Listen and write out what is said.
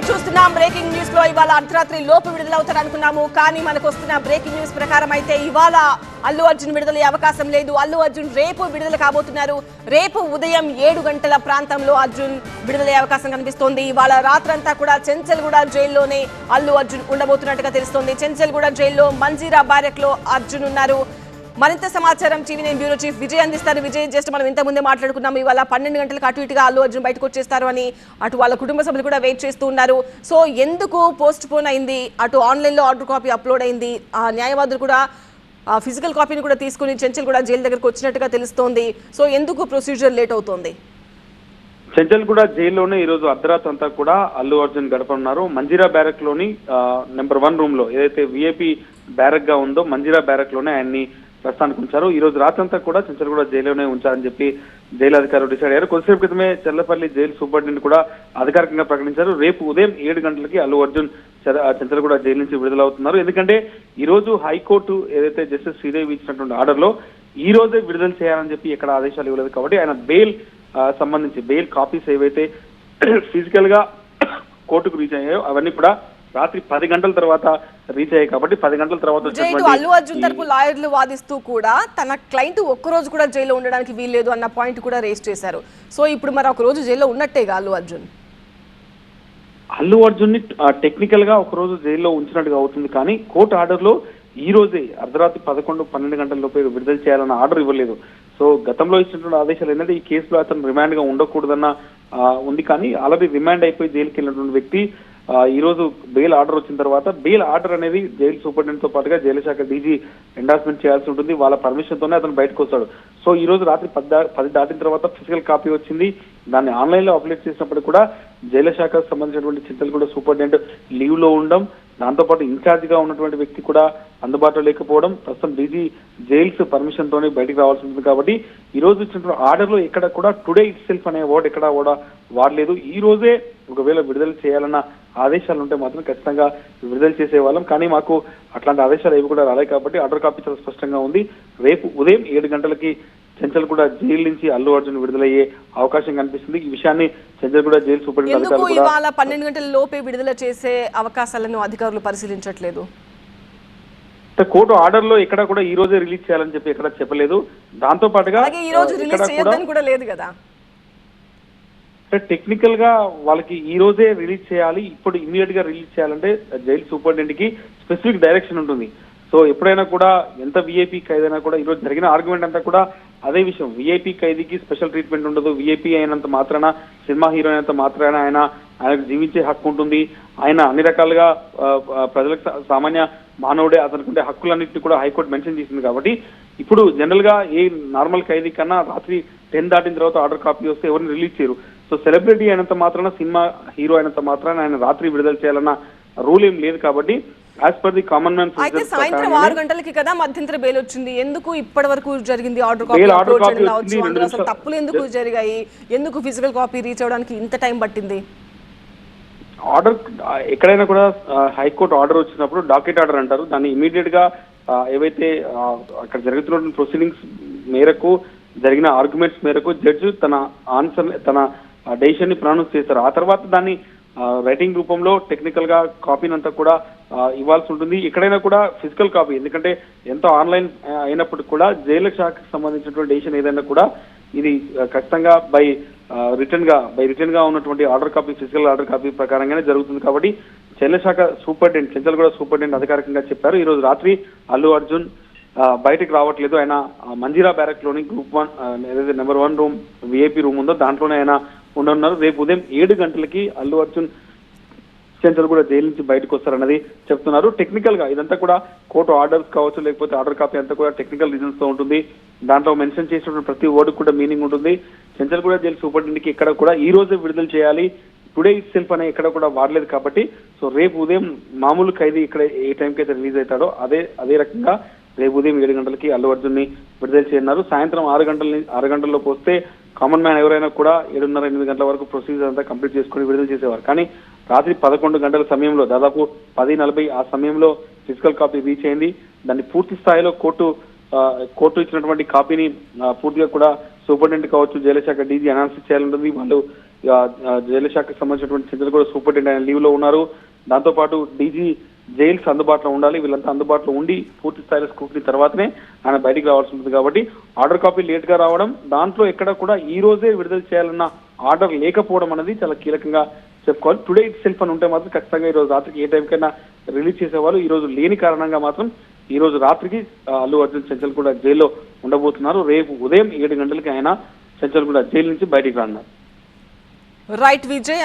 Update చూస్తున్నాం. Breaking news లో ఇవాళ అర్ధరాత్రి లోపు విడుదలవుతారు అనుకున్నాము. కానీ మనకు వస్తున్న బ్రేకింగ్ న్యూస్ ప్రకారం అయితే ఇవాళ అల్లు అర్జున్ విడుదలయ్యే అవకాశం లేదు. అల్లు అర్జున్ రేపు విడుదల కాబోతున్నారు. రేపు ఉదయం 7 గంటల ప్రాంతంలో అర్జున్ విడుదలయ్యే అవకాశం కనిపిస్తోంది. ఇవాళ రాత్రంతా కూడా చెంచల్గూడ జైల్లోనే అల్లు అర్జున్ ఉండబోతున్నట్టుగా తెలుస్తోంది. చెంచల్గూడ జైల్లో మంజీరా బ్యారెక్ లో అర్జున్ ఉన్నారు. మరింత సమాచారం టీవీ9 బ్యూరో చీఫ్ విజయ్ అందిస్తారు. విజయ్, జస్ట్ మనం ఇంత ముందే మాట్లాడుకున్నాము, ఇవాళ 12 గంటలకు అటు ఇటుగా అల్లు అర్జున్ బయటకు వచ్చేస్తారు అని. అటు వాళ్ళ కుటుంబ సభ్యులు కూడా వెయిట్ చేస్తూ ఉన్నారు. సో ఎందుకు పోస్ట్ పోన్ అయింది? అటు ఆన్లైన్ లో ఆర్డర్ కాపీ అప్లోడ్ అయింది. ఆ న్యాయవాదులు కూడా ఫిజికల్ కాపీని కూడా తీసుకుని చెంచల్ కూడా జైలు దగ్గరకు వచ్చినట్టుగా తెలుస్తోంది. సో ఎందుకు ప్రొసీజర్ లేట్ అవుతోంది? చెంచల్గూడ జైల్లోనే ఈ రోజు అర్ధరాత్రి అంతా కూడా అల్లు అర్జున్ గడపనున్నారు. మంజీరా బ్యారక్ లోని నెంబర్ 1 రూమ్ లో ఏదైతే విఐపి బ్యారక్ గా ఉందో మంజీరా బ్యారక్ లోనే ఆయన్ని ప్రస్తుతానికి ఉంచారు. ఈ రోజు రాత్రంతా కూడా చెంచల్గూడ జైల్లోనే ఉంచారని చెప్పి జైలు అధికారులు డిసైడ్ అయ్యారు. కొద్దిసేపు క్రితమే చెర్లపల్లి జైలు సూపరింటెండెంట్ కూడా అధికారికంగా ప్రకటించారు. రేపు ఉదయం 7 గంటలకి అల్లు అర్జున్ చెంచల్గూడ జైలు నుంచి విడుదలవుతున్నారు. ఎందుకంటే ఈ రోజు హైకోర్టు ఏదైతే జస్టిస్ శ్రీదేవి ఇచ్చినటువంటి ఆర్డర్ లో ఈ రోజే విడుదల చేయాలని చెప్పి ఇక్కడ ఆదేశాలు ఇవ్వలేదు. కాబట్టి ఆయన బెయిల్ సంబంధించి బెయిల్ కాపీస్ ఏవైతే ఫిజికల్ గా కోర్టుకు రీచ్ అయ్యాయో అవన్నీ కూడా రాత్రి 10 గంటల తర్వాత రీచ్ అయ్యాయి. కాబట్టి 10 గంటల తర్వాత అల్లు అర్జున్ తరపు లాయర్లు వాదిస్తూ కూడా తన క్లయింట్ ఒక్కరోజు కూడా జైల్లో ఉండడానికి వీల్లేదు అన్న పాయింట్ కూడా రేస్ చేశారు. సో ఇప్పుడు మరి ఒక రోజు జైల్లో ఉన్నట్టేగా అల్లు అర్జున్ ని టెక్నికల్ గా ఒక రోజు జైల్లో ఉంచినట్టుగా అవుతుంది. కానీ కోర్టు ఆర్డర్ లో ఈ రోజే అర్ధరాత్రి 11-12 గంటల లోపే విడుదల చేయాలన్న ఆర్డర్ ఇవ్వలేదు. సో గతంలో ఇచ్చినటువంటి ఆదేశాలు ఏంటంటే ఈ కేసులో అతను రిమాండ్ గా ఉండకూడదన్న ఉంది. కానీ ఆల్రెడీ రిమాండ్ అయిపోయి జైలుకి వెళ్ళినటువంటి వ్యక్తి ఈ రోజు బెయిల్ ఆర్డర్ వచ్చిన తర్వాత బెయిల్ ఆర్డర్ అనేది జైలు సూపరింటెండెంట్ తో పాటుగా జైలు శాఖ డీజీ ఎండార్స్మెంట్ చేయాల్సి ఉంటుంది. వాళ్ళ పర్మిషన్ తోనే అతను బయటకు వస్తాడు. సో ఈ రోజు రాత్రి 10 దాటిన తర్వాత ఫిజికల్ కాపీ వచ్చింది. దాన్ని ఆన్లైన్ లో అప్లోడ్ చేసినప్పుడు కూడా జైలు శాఖకు సంబంధించినటువంటి చెంచల్గూడ సూపరింటెండెంట్ లీవ్ లో ఉండడం, దాంతో పాటు ఇన్ఛార్జ్ గా ఉన్నటువంటి వ్యక్తి కూడా అందుబాటులో లేకపోవడం, ప్రస్తుతం డీజీ జైల్స్ పర్మిషన్ తోనే బయటకు రావాల్సి ఉంటుంది. కాబట్టి ఈ రోజు ఇచ్చినటువంటి ఆర్డర్ లో ఎక్కడ కూడా టుడే ఇట్ సెల్ఫ్ అనే వర్డ్ ఎక్కడ కూడా వాడలేదు. ఈ రోజే ఒకవేళ విడుదల చేయాలన్న ఆదేశాలు ఉంటే మాత్రం ఖచ్చితంగా విడుదల చేసేవాళ్ళం. కానీ మాకు అట్లాంటి ఆదేశాలు ఏవి కూడా రాలేదు. కాబట్టి ఆర్డర్ కాపీ చాలా స్పష్టంగా ఉంది. రేపు ఉదయం 7 గంటలకి చెంచల్గూడ జైలు నుంచి అల్లు అర్జున్ విడుదలయ్యే అవకాశం కనిపిస్తుంది. ఈ విషయాన్ని చెంచల్గూడ జైలు సూపరింటెండెంట్ ఇవాళ 12 గంటల లోపే విడుదల చేసే అవకాశాలను అధికారులు పరిశీలించట్లేదు. కోర్టు ఆర్డర్ లో ఎక్కడ కూడా ఈ రోజే రిలీజ్ చేయాలని చెప్పి ఎక్కడ చెప్పలేదు. దాంతో పాటుగా ఈ రోజు రిలీజ్ చేయొద్దని కూడా లేదు కదా. టెక్నికల్ గా వాళ్ళకి ఈ రోజే రిలీజ్ చేయాలి, ఇప్పుడు ఇమీడియట్ గా రిలీజ్ చేయాలంటే జైలు సూపరింటెండెంట్ కి స్పెసిఫిక్ డైరెక్షన్ ఉంటుంది. సో ఎప్పుడైనా కూడా ఎంత విఐపీ ఖైదైనా కూడా ఈ రోజు జరిగిన ఆర్గ్యుమెంట్ అంతా కూడా అదే విషయం. విఐపీ ఖైదీకి స్పెషల్ ట్రీట్మెంట్ ఉండదు. విఐపీ అయినంత మాత్రాన, సినిమా హీరో అయినంత మాత్రాన ఆయనకు జీవించే హక్కు ఉంటుంది. ఆయన అన్ని రకాలుగా ప్రజలకు సామాన్య మానవుడే, అతనుకుంటే హక్కులన్నింటినీ కూడా హైకోర్టు మెన్షన్ చేసింది. కాబట్టి ఇప్పుడు జనరల్ గా ఏ నార్మల్ ఖైదీ కన్నా రాత్రి 10 దాటిన తర్వాత ఆర్డర్ కాపీ వస్తే ఎవరిని రిలీజ్ చేయరు. సో సెలబ్రిటీ అయినంత మాత్రాన, సినిమా హీరో అయినంత మాత్రాన ఆయన రాత్రి విడుదల చేయాలన్న రూల్ ఏం లేదు. కాబట్టి as per the common man అయితే సాయంత్రం 6 గంటలకి కదా మధ్యంతర బెయిల్ వచ్చింది. ఎందుకు ఇప్పటి వరకు జరిగింది ఆర్డర్ కాపీ? అసలు తప్పులు ఎందుకు జరిగాయి? ఎందుకు ఫిజికల్ కాపీ రీచ్ అవడానికి ఇంత టైం పట్టింది? ఆర్డర్ ఎక్కడైనా కూడా హైకోర్టు ఆర్డర్ వచ్చినప్పుడు డాకెట్ ఆర్డర్ అంటారు. దాన్ని ఇమీడియట్ గా ఏవైతే అక్కడ జరుగుతున్న ప్రొసీడింగ్స్ మేరకు, జరిగిన ఆర్గ్యుమెంట్స్ మేరకు జడ్జి తన డెసిషన్ ని ప్రొనౌన్స్ చేస్తారు. ఆ తర్వాత దాన్ని రైటింగ్ రూపంలో టెక్నికల్ గా కాపీని అంతా కూడా ఇవ్వాల్సి ఉంటుంది. ఎక్కడైనా కూడా ఫిజికల్ కాపీ, ఎందుకంటే ఎంతో ఆన్లైన్ అయినప్పుడు కూడా జైలు శాఖకు సంబంధించినటువంటి డెసిషన్ ఏదైనా కూడా ఇది ఖచ్చితంగా బై రిటర్న్ గా ఉన్నటువంటి order copy, physical order copy ప్రకారంగానే జరుగుతుంది. కాబట్టి చెంచల్గూడ సూపరింటెండెంట్ అధికారికంగా చెప్పారు. ఈ రోజు రాత్రి అల్లు అర్జున్ బయటకు రావట్లేదు. ఆయన మంజీరా బ్యారక్ లోని గ్రూప్ 1 ఏదైతే నెంబర్ 1 రూమ్ విఐపీ రూమ్ ఉందో దాంట్లోనే ఆయన ఉండనున్నారు. రేపు ఉదయం 7 గంటలకి అల్లు అర్జున్ చెంచల్గూడ జైలు నుంచి బయటకు వస్తారన్నది చెప్తున్నారు. టెక్నికల్ గా ఇదంతా కూడా కోర్టు ఆర్డర్స్ కావచ్చు, లేకపోతే ఆర్డర్ కాపీ అంతా కూడా టెక్నికల్ రీజన్స్ తో ఉంటుంది. దాంట్లో మెన్షన్ చేసినటువంటి ప్రతి వర్డ్ కూడా మీనింగ్ ఉంటుంది. చెంచల్గూడ జైలు సూపరింటెండెంట్ కి ఎక్కడ కూడా ఈ రోజే విడుదల చేయాలి, టుడే ఇట్ సెల్ఫ్ అనే ఎక్కడ కూడా వాడలేదు. కాబట్టి సో రేపు ఉదయం మామూలు ఖైదీ ఇక్కడ ఏ టైంకి అయితే రిలీజ్ అవుతాడో అదే రకంగా రేపు ఉదయం 7 గంటలకి అల్లు అర్జున్ ని విడుదల చేయన్నారు. సాయంత్రం 6 గంటల్లోకి వస్తే కామన్ మ్యాన్ ఎవరైనా కూడా 7:30-8 గంటల వరకు ప్రొసీజర్ అంతా కంప్లీట్ చేసుకుని విడుదల చేసేవారు. కానీ రాత్రి 11 గంటల సమయంలో, దాదాపు 10:40 ఆ సమయంలో ఫిజికల్ కాపీ రీచ్ అయింది. దాన్ని పూర్తి స్థాయిలో కోర్టు ఇచ్చినటువంటి కాపీని పూర్తిగా కూడా సూపరింటెండెంట్ కావచ్చు, జైలు శాఖ డీజీ అనాలిసిస్ చేయాలంటుంది. వాళ్ళు జైలు శాఖకు సంబంధించినటువంటి చంద్రగూడ సూపరింటెండెంట్ ఆయన లీవ్ లో ఉన్నారు. దాంతో పాటు డీజీ జైల్స్ అందుబాటులో ఉండాలి. వీళ్ళంతా అందుబాటులో ఉండి పూర్తి స్థాయిలో స్క్రూటినీ తర్వాతనే ఆయన బయటికి రావాల్సి ఉంటుంది. కాబట్టి ఆర్డర్ కాపీ లేట్ గా రావడం, దాంట్లో ఎక్కడ కూడా ఈ రోజే విడుదల చేయాలన్న ఆర్డర్ లేకపోవడం అనేది చాలా కీలకంగా చెప్పుకోవాలి. టుడే ఇట్ సెల్ఫ్ అని ఉంటే మాత్రం ఖచ్చితంగా ఈ రోజు రాత్రికి ఏ టైంకైనా రిలీజ్ చేసేవాళ్ళు. ఈ రోజు లేని కారణంగా మాత్రం ఈ రోజు రాత్రికి అల్లు అర్జున్ చెంచల్ కూడా జైల్లో ఉండబోతున్నారు. రేపు ఉదయం 7 గంటలకి ఆయన చెంచల్ కూడా జైలు నుంచి బయటికి రానున్నారు. రైట్ విజయ్.